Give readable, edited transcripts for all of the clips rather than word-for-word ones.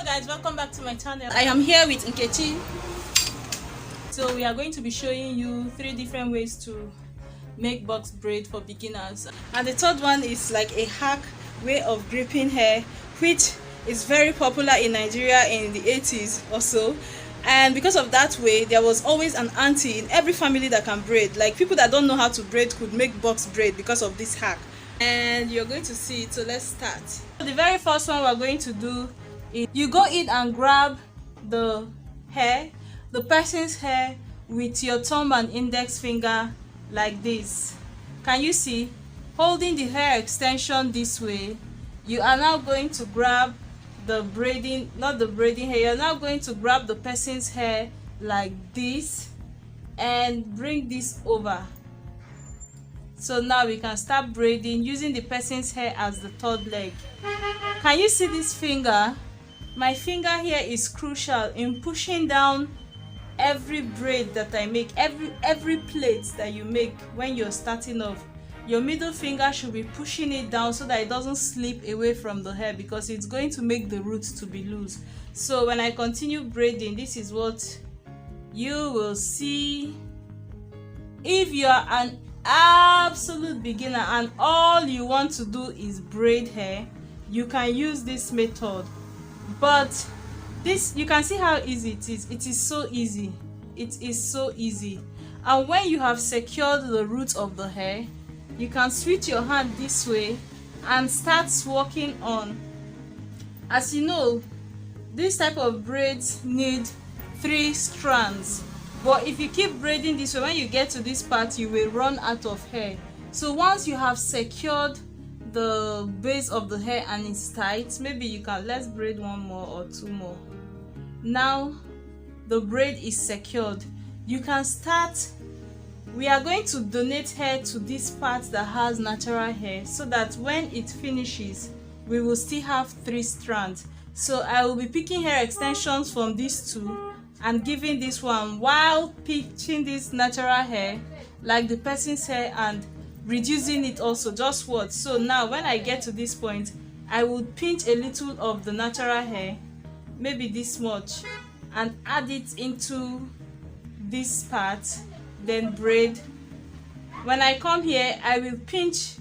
Guys, welcome back to my channel. I am here with Nkechi. So we are going to be showing you 3 different ways to make box braid for beginners, and the third one is like a hack way of gripping hair, which is very popular in Nigeria in the 80s or so. And because of that way, there was always an auntie in every family that can braid. Like, people that don't know how to braid could make box braid because of this hack, and you're going to see it. So let's start. The very first one we're going to do is you go in and grab the hair, the person's hair, with your thumb and index finger like this. Can you see? Holding the hair extension this way, you are now going to grab the braiding, not the braiding hair, you're now going to grab the person's hair like this and bring this over. So now we can start braiding using the person's hair as the third leg. Can you see this finger? My finger here is crucial in pushing down every braid that I make, every plait that you make when you're starting off. Your middle finger should be pushing it down so that it doesn't slip away from the hair, because it's going to make the roots to be loose. So when I continue braiding, this is what you will see. If you are an absolute beginner and all you want to do is braid hair, you can use this method. But this, you can see how easy it is. It is so easy. It is so easy. And when you have secured the roots of the hair, you can switch your hand this way and start working on. As you know, this type of braids need 3 strands. But if you keep braiding this way, when you get to this part, you will run out of hair. So once you have secured the base of the hair and it's tight, maybe you can, let's braid 1 more or 2 more. Now the braid is secured. You can start. We are going to donate hair to this part that has natural hair, so that when it finishes, we will still have 3 strands. So I will be picking hair extensions from these 2 and giving this one while pitching this natural hair like the person's hair and reducing it also. Just what? So now when I get to this point, I will pinch a little of the natural hair, maybe this much, and add it into this part, then braid. When I come here, I will pinch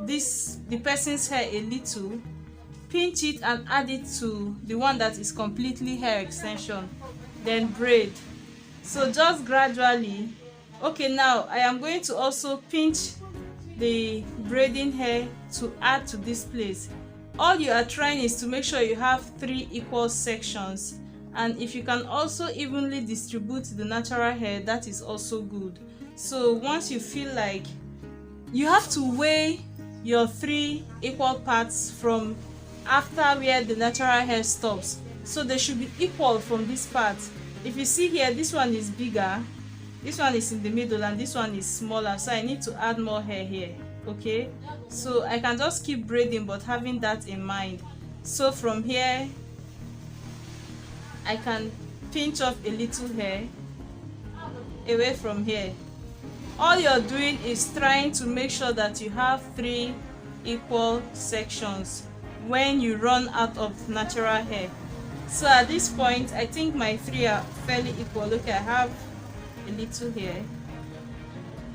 the person's hair a little, pinch it and add it to the one that is completely hair extension, then braid. So just gradually. Okay, now I am going to also pinch the braiding hair to add to this place. All you are trying is to make sure you have 3 equal sections, and if you can also evenly distribute the natural hair, that is also good. So once you feel like, you have to weigh your 3 equal parts from after where the natural hair stops, so they should be equal from this part. If you see here, this one is bigger, this one is in the middle, and this one is smaller, so I need to add more hair here. Okay, so I can just keep braiding, but having that in mind. So from here I can pinch off a little hair away from here. All you're doing is trying to make sure that you have 3 equal sections when you run out of natural hair. So at this point, I think my 3 are fairly equal. Look, I have a little here.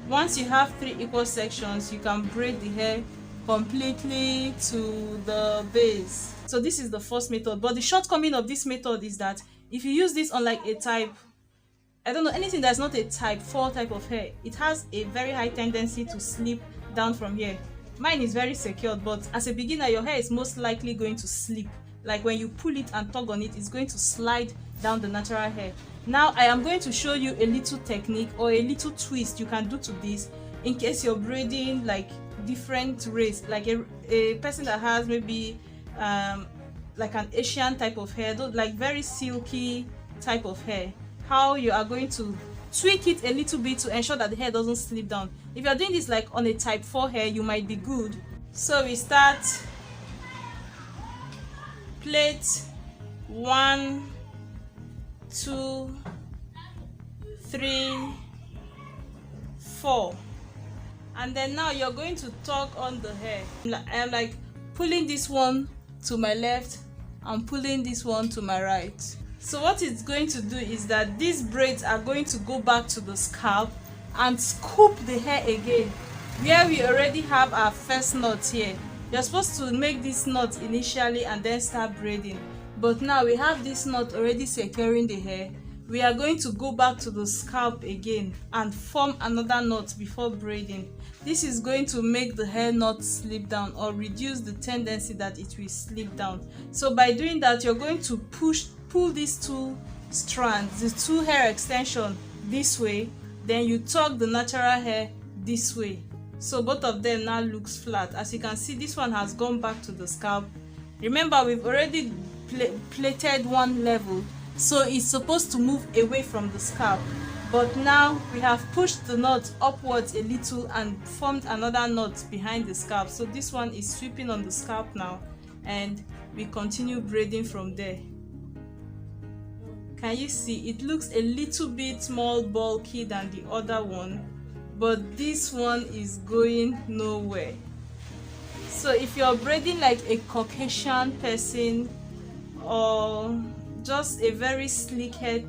Once you have 3 equal sections, you can braid the hair completely to the base. So this is the first method, but the shortcoming of this method is that if you use this on like a type, I don't know, anything that's not a type 4 type of hair, it has a very high tendency to slip down from here. Mine is very secured, but as a beginner, your hair is most likely going to slip. Like when you pull it and tug on it, it's going to slide down the natural hair. Now I am going to show you a little technique or a little twist you can do to this in case you're braiding like different race, like a person that has maybe like an Asian type of hair, like very silky type of hair. How you are going to tweak it a little bit to ensure that the hair doesn't slip down. If you're doing this like on a type 4 hair, you might be good. So we start plait 1, 2, 3, 4, and then now you're going to tug on the hair. I am like pulling this one to my left I'm pulling this one to my right. So what it's going to do is that these braids are going to go back to the scalp and scoop the hair again, where we already have our first knot here. You're supposed to make this knot initially and then start braiding, but now we have this knot already securing the hair. We are going to go back to the scalp again and form another knot before braiding. This is going to make the hair not slip down or reduce the tendency that it will slip down. So by doing that, you're going to pull these two strands, the two hair extension this way, then you tuck the natural hair this way. So both of them now looks flat. As you can see, this one has gone back to the scalp. Remember, we've already plaited one level, so it's supposed to move away from the scalp. But now we have pushed the knot upwards a little and formed another knot behind the scalp. So this one is sweeping on the scalp now, and we continue braiding from there. Can you see? It looks a little bit more bulky than the other one, but this one is going nowhere. So if you're braiding like a Caucasian person or just a very sleek hair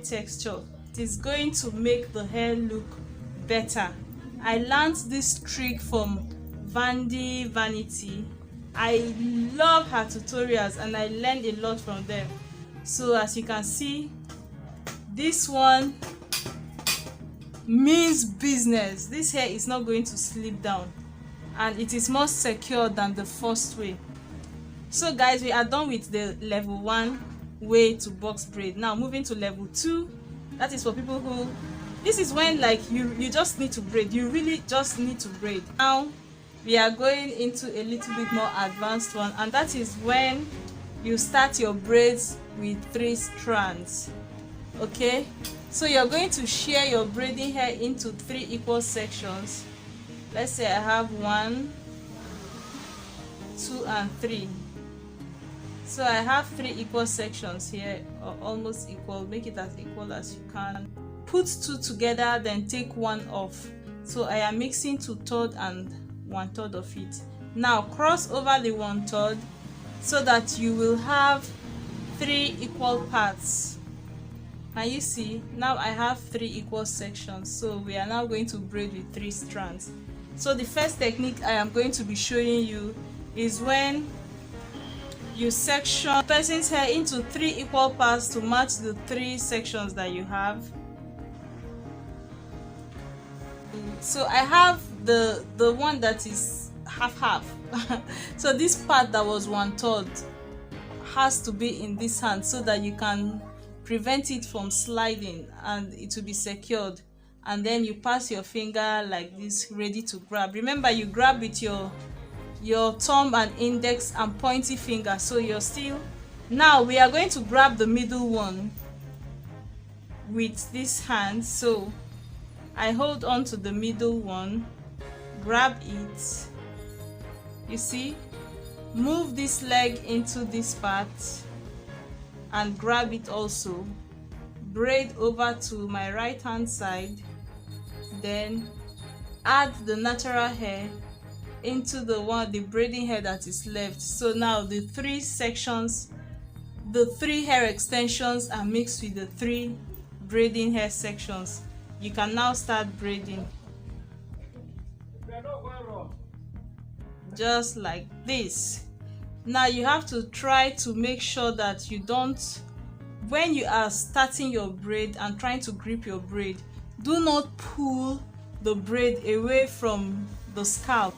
texture, it is going to make the hair look better. I learned this trick from Vanity. I love her tutorials and I learned a lot from them. So as you can see, this one means business. This hair is not going to slip down and it is more secure than the first way. So guys, we are done with the level 1 way to box braid. Now moving to level 2. That is for people who, this is when like you just need to braid. You really just need to braid. Now we are going into a little bit more advanced one, and that is when you start your braids with 3 strands. Okay, so you're going to shear your braiding hair into 3 equal sections. Let's say I have 1, 2 and 3. So I have 3 equal sections here, or almost equal. Make it as equal as you can. Put 2 together, then take 1 off. So I am mixing 2/3 and 1/3 of it. Now cross over the 1/3 so that you will have 3 equal parts. Can you see? Now I have 3 equal sections. So we are now going to braid with 3 strands. So the first technique I am going to be showing you is when you section the person's hair into 3 equal parts to match the 3 sections that you have. So I have the one that is half. So this part that was 1/3 has to be in this hand so that you can prevent it from sliding and it will be secured. And then you pass your finger like this, ready to grab. Remember, you grab with your thumb and index and pointy finger, so you're still. Now we are going to grab the middle one with this hand. So I hold on to the middle one, grab it, you see, move this leg into this part and grab it also, braid over to my right hand side, then add the natural hair into the braiding hair that is left. So now the 3 sections, the 3 hair extensions are mixed with the 3 braiding hair sections. You can now start braiding just like this. Now you have to try to make sure that you don't, when you are starting your braid and trying to grip your braid, do not pull the braid away from the scalp,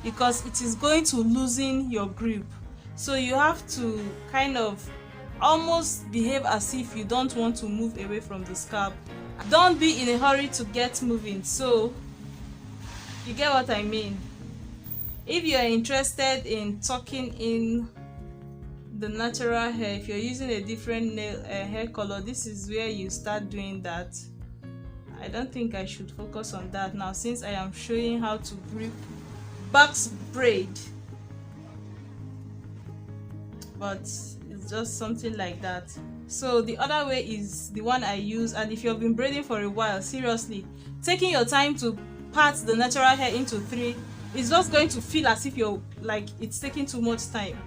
because it is going to loosen your grip. So you have to kind of almost behave as if you don't want to move away from the scalp. Don't be in a hurry to get moving. So you get what I mean. If you are interested in tucking in the natural hair, if you're using a different hair color, this is where you start doing that. I don't think I should focus on that now, since I am showing how to grip box braid, but it's just something like that. So the other way is the one I use, and if you've been braiding for a while, seriously, taking your time to part the natural hair into 3 is just going to feel as if you're like it's taking too much time.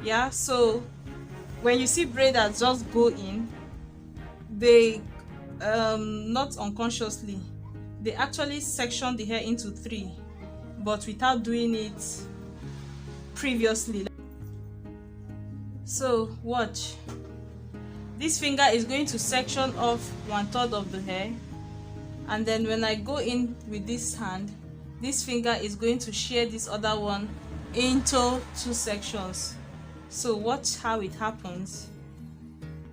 Yeah, so when you see braiders just go in, they not unconsciously, they actually section the hair into three, but without doing it previously. So watch, this finger is going to section off 1/3 of the hair, and then when I go in with this hand, this finger is going to shear this other one into 2 sections. So watch how it happens.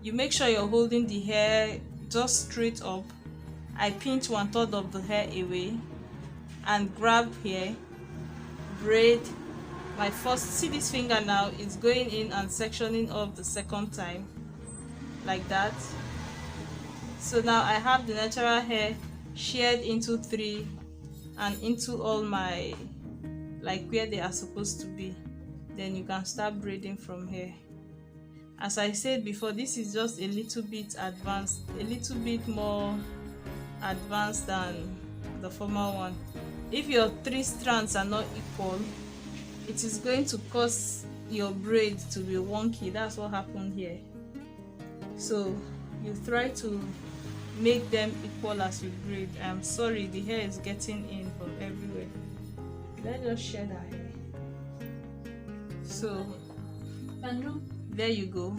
You make sure you're holding the hair just straight up. I pinch 1/3 of the hair away and grab here, braid my first. See this finger now, it's going in and sectioning off the second time, like that. So now I have the natural hair sheared into 3 and into all my, like where they are supposed to be. Then you can start braiding from here. As I said before, this is just a little bit advanced, a little bit more advanced than the former one. If your 3 strands are not equal, it is going to cause your braid to be wonky. That's what happened here. So you try to make them equal as you braid. I'm sorry, the hair is getting in from everywhere. Let's just shed our hair. So there you go.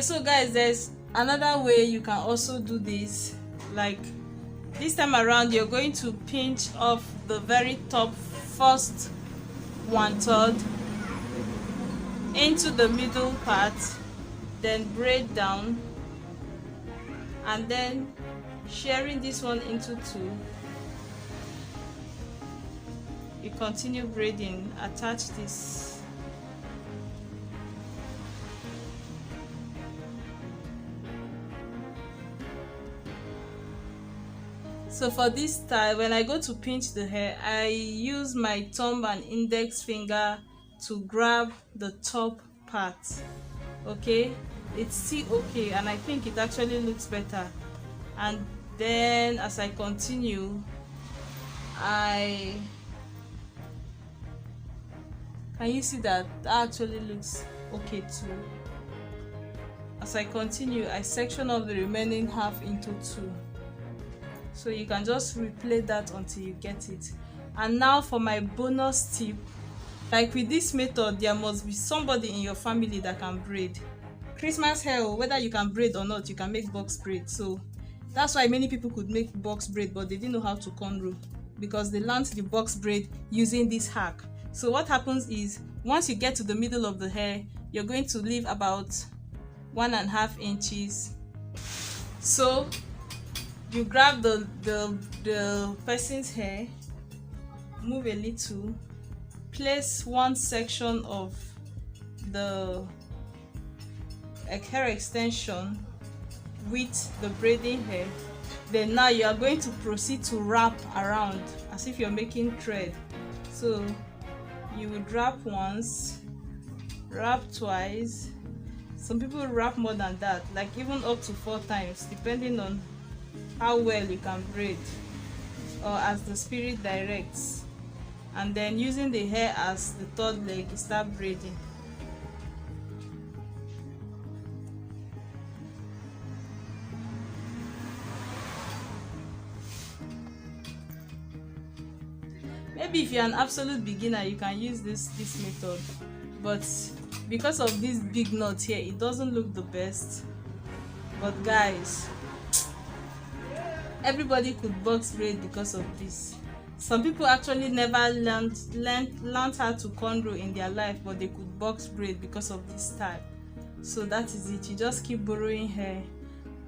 So guys, there's another way you can also do this. Like this time around, you're going to pinch off the very top first 1/3 into the middle part, then braid down, and then shearing this one into 2. You continue braiding, attach this. So for this style, when I go to pinch the hair, I use my thumb and index finger to grab the top part. Okay, it's still okay, and I think it actually looks better. And then as I continue, can you see that actually looks okay too? As I continue, I section off the remaining half into 2. So you can just replay that until you get it. And now for my bonus tip. Like with this method, there must be somebody in your family that can braid. Christmas hair, whether you can braid or not, you can make box braid. So that's why many people could make box braid, but they didn't know how to cornrow, because they learned the box braid using this hack. So what happens is, once you get to the middle of the hair, you're going to leave about 1.5 inches. So you grab the person's hair, move a little, place one section of the hair extension with the braiding hair. Then now you are going to proceed to wrap around as if you're making thread. So you would wrap once, wrap twice. Some people wrap more than that, like even up to 4 times, depending on how well you can braid or as the spirit directs. And then using the hair as the 3rd leg, you start braiding. Maybe if you're an absolute beginner, you can use this method, but because of this big knot here, it doesn't look the best. But guys, everybody could box braid because of this. Some people actually never learned how to cornrow in their life, but they could box braid because of this style. So that is it. You just keep borrowing hair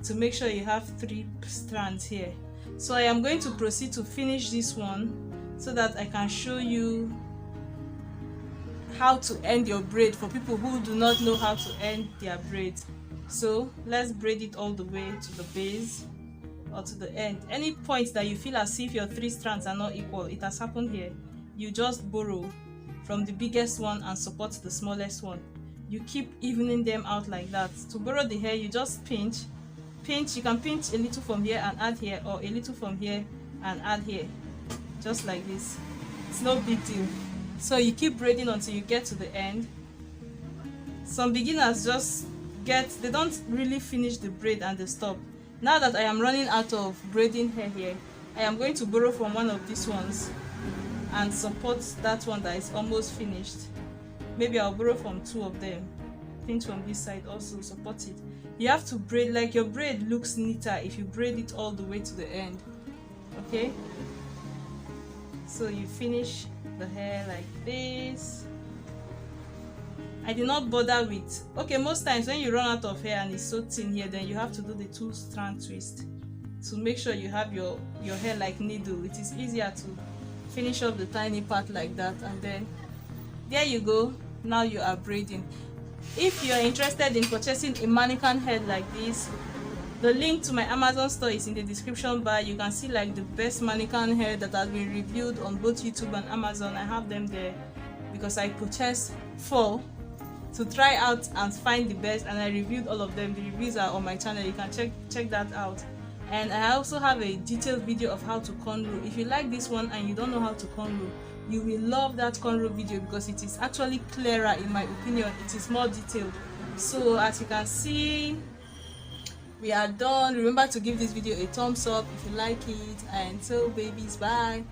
to make sure you have 3 strands here. So I am going to proceed to finish this one so that I can show you how to end your braid for people who do not know how to end their braids. So let's braid it all the way to the base or to the end. Any point that you feel as if your 3 strands are not equal, it has happened here, you just borrow from the biggest one and support the smallest one. You keep evening them out like that. To borrow the hair, you just pinch. You can pinch a little from here and add here, or a little from here and add here, just like this. It's no big deal. So you keep braiding until you get to the end. Some beginners just they don't really finish the braid and they stop. Now that I am running out of braiding hair here, I am going to borrow from one of these ones and support that one that is almost finished. Maybe I'll borrow from two of them, pinch from this side, also support it. You have to braid, like your braid looks neater if you braid it all the way to the end. Okay, so you finish the hair like this. I did not bother with, okay, most times when you run out of hair and it's so thin here, then you have to do the 2-strand twist to make sure you have your hair like needle. It is easier to finish up the tiny part like that, and then there you go. Now you are braiding. If you are interested in purchasing a mannequin head like this, the link to my Amazon store is in the description bar. You can see like the best mannequin head that has been reviewed on both YouTube and Amazon. I have them there because I purchased 4 to try out and find the best, and I reviewed all of them. The reviews are on my channel. You can check that out. And I also have a detailed video of how to cornrow. If you like this one and you don't know how to cornrow, you will love that cornrow video because it is actually clearer, in my opinion. It is more detailed. So as you can see, we are done. Remember to give this video a thumbs up if you like it, and so babies, bye.